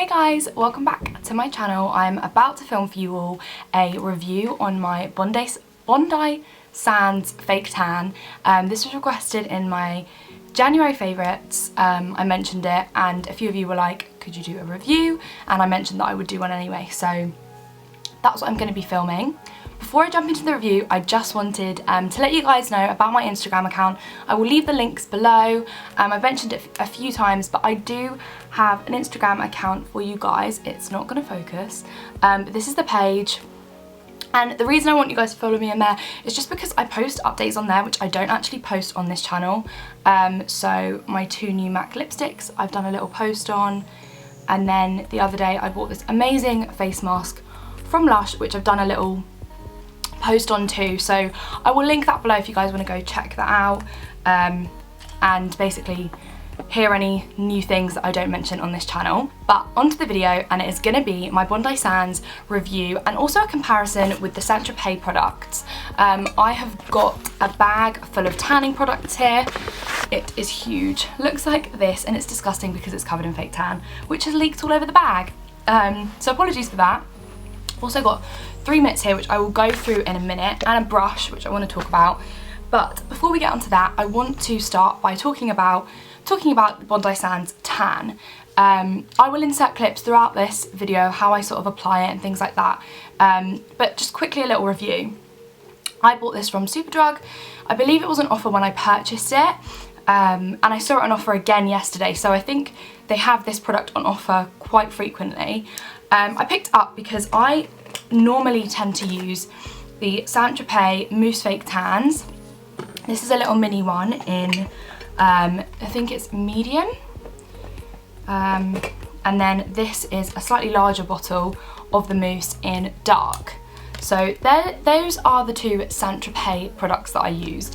Hey guys, welcome back to my channel. I'm about to film for you all a review on my Bondi Sands fake tan. This was requested in my January favourites. I mentioned it and a few of you were like, could you do a review? And I mentioned that I would do one anyway, so that's what I'm going to be filming. Before I jump into the review, I just wanted to let you guys know about my Instagram account. I will leave the links below. I've mentioned it a few times, but I do have an Instagram account for you guys. It's not going to focus, but this is the page. And the reason I want you guys to follow me in there is just because I post updates on there, which I don't actually post on this channel. So my two new MAC lipsticks, I've done a little post on. And then the other day I bought this amazing face mask from Lush, which I've done a little post on too, so I will link that below if you guys want to go check that out and basically hear any new things that I don't mention on this channel. But onto the video, and it is going to be my Bondi Sands review and also a comparison with the Saint-Tropez products. I have got a bag full of tanning products here. It is huge, looks like this, and it's disgusting because it's covered in fake tan, which has leaked all over the bag, so apologies for that. I've also got 3 mitts here, which I will go through in a minute, and a brush, which I want to talk about. But before we get onto that, I want to start by talking about the Bondi Sands tan. I will insert clips throughout this video, how I sort of apply it and things like that. But just quickly a little review. I bought this from Superdrug. I believe it was on offer when I purchased it. And I saw it on offer again yesterday, so I think they have this product on offer quite frequently. I picked it up because I normally tend to use the Saint-Tropez Mousse Fake Tans. This is a little mini one in, I think it's medium. And then this is a slightly larger bottle of the mousse in dark. So those are the two Saint-Tropez products that I use.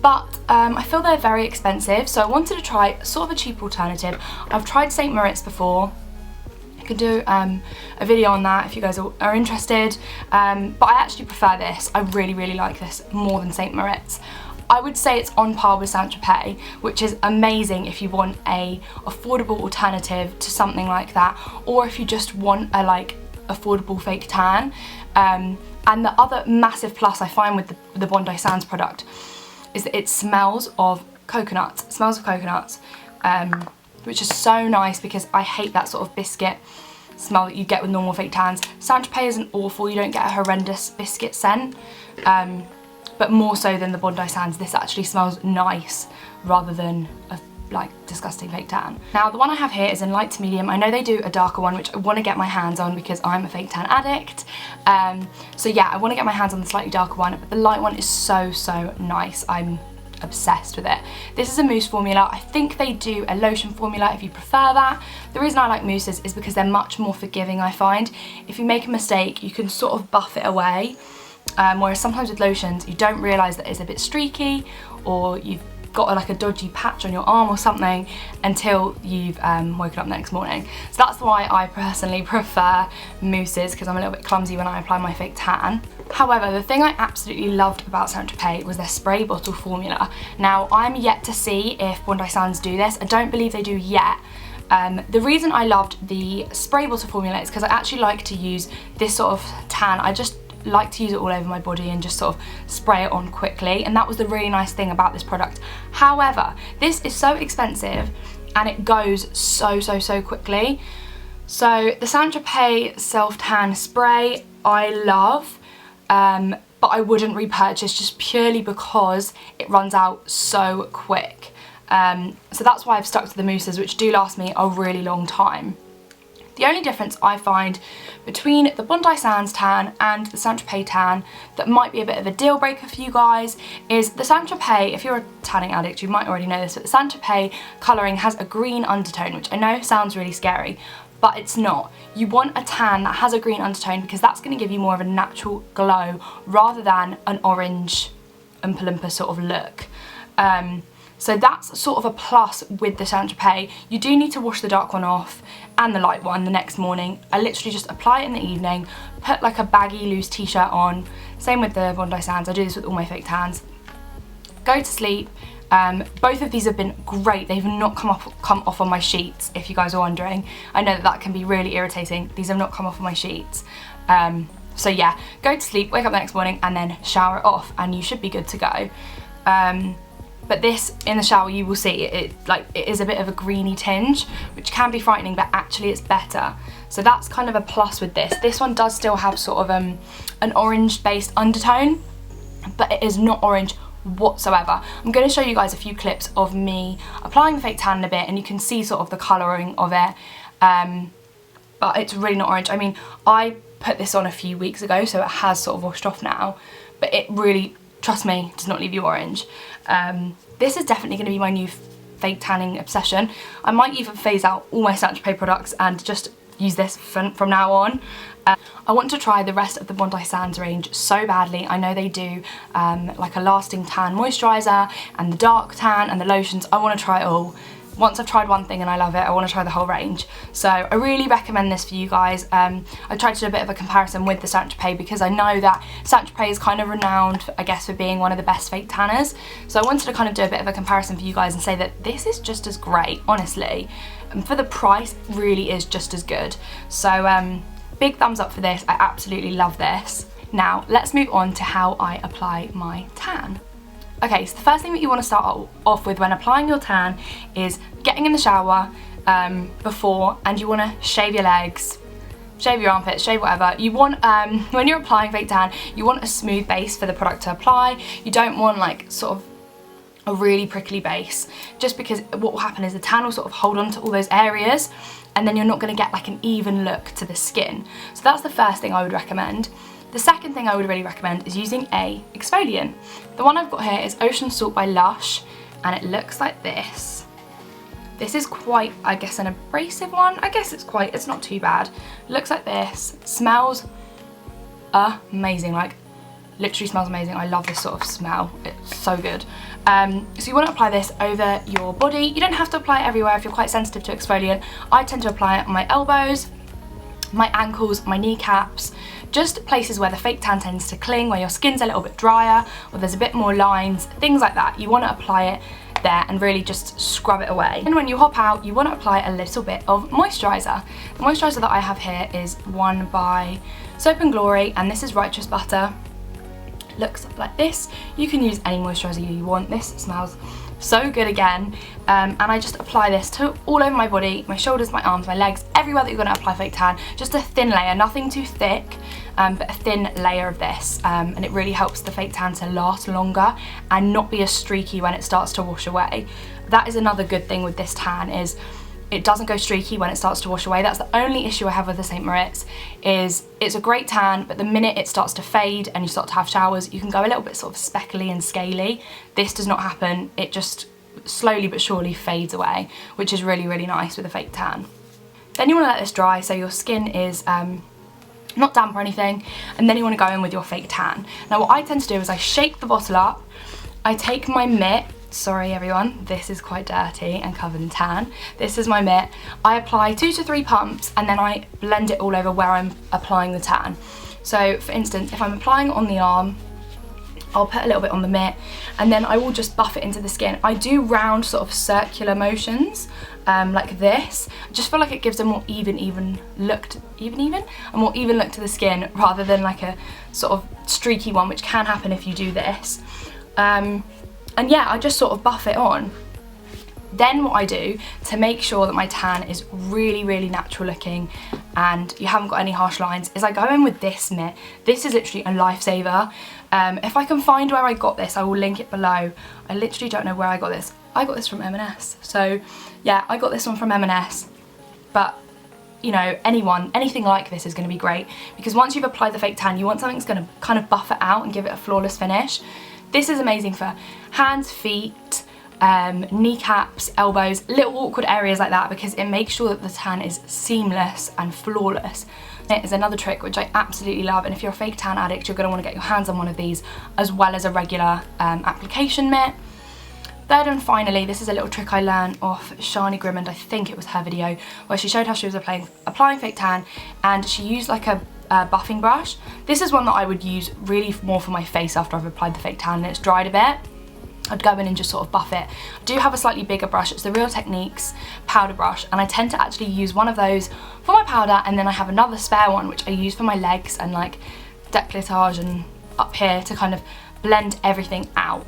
But I feel they're very expensive, so I wanted to try sort of a cheap alternative. I've tried St. Moritz before. I could do a video on that if you guys are interested, but I actually prefer this. I really like this more than St. Moritz. I would say it's on par with Saint-Tropez, which is amazing if you want a affordable alternative to something like that, or if you just want a affordable fake tan. And the other massive plus I find with the Bondi Sands product is that it smells of coconuts. It smells of coconuts. Which is so nice because I hate that sort of biscuit smell that you get with normal fake tans. Saint-Tropez isn't awful, you don't get a horrendous biscuit scent, but more so than the Bondi Sands, this actually smells nice rather than a disgusting fake tan. Now the one I have here is in light to medium. I know they do a darker one which I want to get my hands on because I'm a fake tan addict. So yeah, I want to get my hands on the slightly darker one, but the light one is so nice. I'm obsessed with it. This is a mousse formula. I think they do a lotion formula if you prefer that. The reason I like mousses is because they're much more forgiving, I find. If you make a mistake, you can sort of buff it away, whereas sometimes with lotions you don't realise that it's a bit streaky, or you've got a dodgy patch on your arm or something until you've woken up the next morning. So that's why I personally prefer mousses, because I'm a little bit clumsy when I apply my fake tan. However, the thing I absolutely loved about Saint-Tropez was their spray bottle formula. Now, I'm yet to see if Bondi Sands do this. I don't believe they do yet. The reason I loved the spray bottle formula is because I actually like to use this sort of tan. I just like to use it all over my body and just sort of spray it on quickly, and that was the really nice thing about this product. However, this is so expensive and it goes so quickly. So the Saint-Tropez self tan spray I love, but I wouldn't repurchase just purely because it runs out so quick. So that's why I've stuck to the mousses, which do last me a really long time. The only difference I find between the Bondi Sands tan and the Saint-Tropez tan that might be a bit of a deal breaker for you guys is the Saint-Tropez, if you're a tanning addict you might already know this, but the Saint-Tropez colouring has a green undertone, which I know sounds really scary, but it's not. You want a tan that has a green undertone because that's going to give you more of a natural glow rather than an orange Oompa Loompa sort of look. So that's sort of a plus with the Saint-Tropez. You do need to wash the dark one off and the light one the next morning. I literally just apply it in the evening, put a baggy loose t-shirt on. Same with the Bondi Sands, I do this with all my fake tans. Go to sleep, Both of these have been great. They've not come off on my sheets, if you guys are wondering. I know that can be really irritating. These have not come off on my sheets. So yeah, go to sleep, wake up the next morning, and then shower it off, and you should be good to go. But this, in the shower, you will see it is a bit of a greeny tinge, which can be frightening, but actually it's better. So that's kind of a plus with this. This one does still have sort of an orange-based undertone, but it is not orange whatsoever. I'm going to show you guys a few clips of me applying the fake tan in a bit, and you can see sort of the colouring of it, but it's really not orange. I mean, I put this on a few weeks ago, so it has sort of washed off now, but it really, trust me, does not leave you orange. This is definitely going to be my new fake tanning obsession. I might even phase out all my Sanchez products and just use this from now on. I want to try the rest of the Bondi Sands range so badly. I know they do like a lasting tan moisturizer and the dark tan and the lotions. I want to try it all. Once I've tried one thing and I love it, I want to try the whole range. So I really recommend this for you guys. I tried to do a bit of a comparison with the Sanchez because I know that Sanchez is kind of renowned, I guess, for being one of the best fake tanners. So I wanted to kind of do a bit of a comparison for you guys and say that this is just as great, honestly. And for the price, really is just as good. So big thumbs up for this. I absolutely love this. Now let's move on to how I apply my tan. Okay, so the first thing that you want to start off with when applying your tan is getting in the shower before, and you want to shave your legs, shave your armpits, shave whatever. You want, when you're applying fake tan, you want a smooth base for the product to apply. You don't want like sort of a really prickly base, just because what will happen is the tan will sort of hold on to all those areas, and then you're not going to get like an even look to the skin. So that's the first thing I would recommend. The second thing I would really recommend is using a exfoliant. The one I've got here is Ocean Salt by Lush, and it looks like this. This is quite, I guess, an abrasive one. I guess it's not too bad. It looks like this. Smells amazing, like literally smells amazing. I love this sort of smell. It's so good. So you want to apply this over your body. You don't have to apply it everywhere if you're quite sensitive to exfoliant. I tend to apply it on my elbows, my ankles, my kneecaps, just places where the fake tan tends to cling, where your skin's a little bit drier, or there's a bit more lines, things like that. You want to apply it there and really just scrub it away. And when you hop out, you want to apply a little bit of moisturizer. The moisturizer that I have here is one by Soap & Glory, and this is Righteous Butter. Looks like this. You can use any moisturizer you want. This smells so good again, and I just apply this to all over my body, my shoulders, my arms, my legs, everywhere that you're going to apply fake tan. Just a thin layer, nothing too thick, but a thin layer of this, and it really helps the fake tan to last longer and not be as streaky when it starts to wash away. That is another good thing with this tan, is it doesn't go streaky when it starts to wash away. That's the only issue I have with the St. Moritz, is it's a great tan, but the minute it starts to fade and you start to have showers, you can go a little bit sort of speckly and scaly. This does not happen. It just slowly but surely fades away, which is really, really nice with a fake tan. Then you want to let this dry so your skin is not damp or anything, and then you want to go in with your fake tan. Now what I tend to do is I shake the bottle up, I take my mitt. Sorry everyone, this is quite dirty and covered in tan. This is my mitt. I apply 2 to 3 pumps, and then I blend it all over where I'm applying the tan. So for instance, if I'm applying it on the arm, I'll put a little bit on the mitt, and then I will just buff it into the skin. I do round sort of circular motions, like this. I just feel like it gives a more even look to, a more even look to the skin, rather than like a sort of streaky one, which can happen if you do this. And yeah, I just sort of buff it on. Then what I do to make sure that my tan is really, really natural looking and you haven't got any harsh lines is I go in with this mitt. This is literally a lifesaver. If I can find where I got this, I will link it below. I literally don't know where I got this. I got this from M&S. So yeah, I got this one from M&S. But you know, anything like this is going to be great, because once you've applied the fake tan, you want something that's going to kind of buff it out and give it a flawless finish. This is amazing for hands, feet, kneecaps, elbows, little awkward areas like that, because it makes sure that the tan is seamless and flawless. It is another trick which I absolutely love, and if you're a fake tan addict, you're going to want to get your hands on one of these, as well as a regular application mitt. Third and finally, this is a little trick I learned off Shani Grimond, I think it was her video, where she showed how she was applying fake tan, and she used like a buffing brush. This is one that I would use really more for my face after I've applied the fake tan and it's dried a bit. I'd go in and just sort of buff it. I do have a slightly bigger brush, it's the Real Techniques powder brush, and I tend to actually use one of those for my powder, and then I have another spare one which I use for my legs and like décolletage and up here to kind of blend everything out.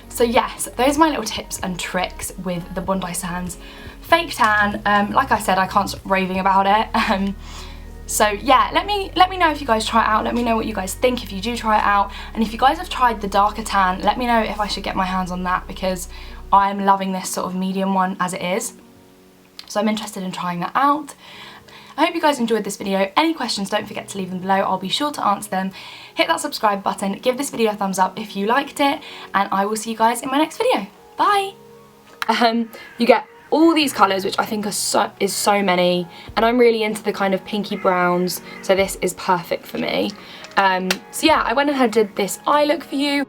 So yes, those are my little tips and tricks with the Bondi Sands fake tan. Like I said, I can't stop raving about it. So yeah, let me know if you guys try it out. Let me know what you guys think if you do try it out, and if you guys have tried the darker tan, let me know if I should get my hands on that, because I'm loving this sort of medium one as it is. So I'm interested in trying that out. I hope you guys enjoyed this video. Any questions, don't forget to leave them below. I'll be sure to answer them. Hit that subscribe button, give this video a thumbs up if you liked it, and I will see you guys in my next video. Bye! You get all these colours, which I think are so many, and I'm really into the kind of pinky browns, so this is perfect for me. So yeah, I went ahead and did this eye look for you.